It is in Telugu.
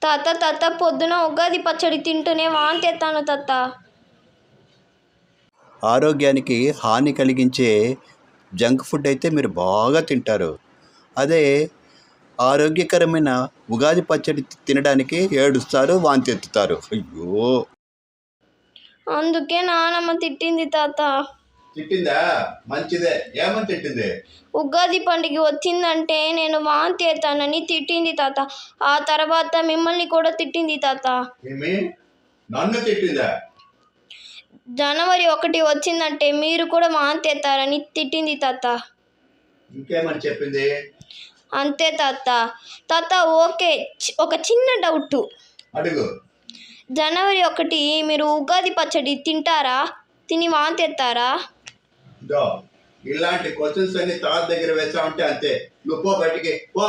తాత తాత పొద్దున ఉగాది పచ్చడి తింటూనే వాంతి ఎత్తాను తాత. ఆరోగ్యానికి హాని కలిగించే జంక్ ఫుడ్ అయితే మీరు బాగా తింటారు. అదే ఆరోగ్యకరమైన ఉగాది పచ్చడి తినడానికి ఏడుస్తారు, వాంతి ఎత్తుతారు. అయ్యో! అందుకే నానమ్మ తిట్టింది తాత. తిట్టిందా? మంచిదే. ఏమని తిట్టింది? ఉగాది పండుగ వచ్చిందంటే నేను వాంతి ఎత్తానని తిట్టింది తాత. ఆ తర్వాత మిమ్మల్ని కూడా తిట్టింది తాత. ఏమి? నన్ను తిట్టిందా? జనవరి 1 వచ్చిందంటే మీరు కూడా వాంతి ఎత్తారని తిట్టింది తాత. ఇంకేమని చెప్పింది? అంతే తాత. తాత ఓకే, ఒక చిన్న డౌట్. అడుగు. జనవరి 1 మీరు ఉగాది పచ్చడి తింటారా? తిని వాంతి ఎత్తారా? ఇలాంటి క్వశ్చన్స్ అన్ని తాత దగ్గర వేసామంటే అంతే. నువ్వు పో బయటికి పో.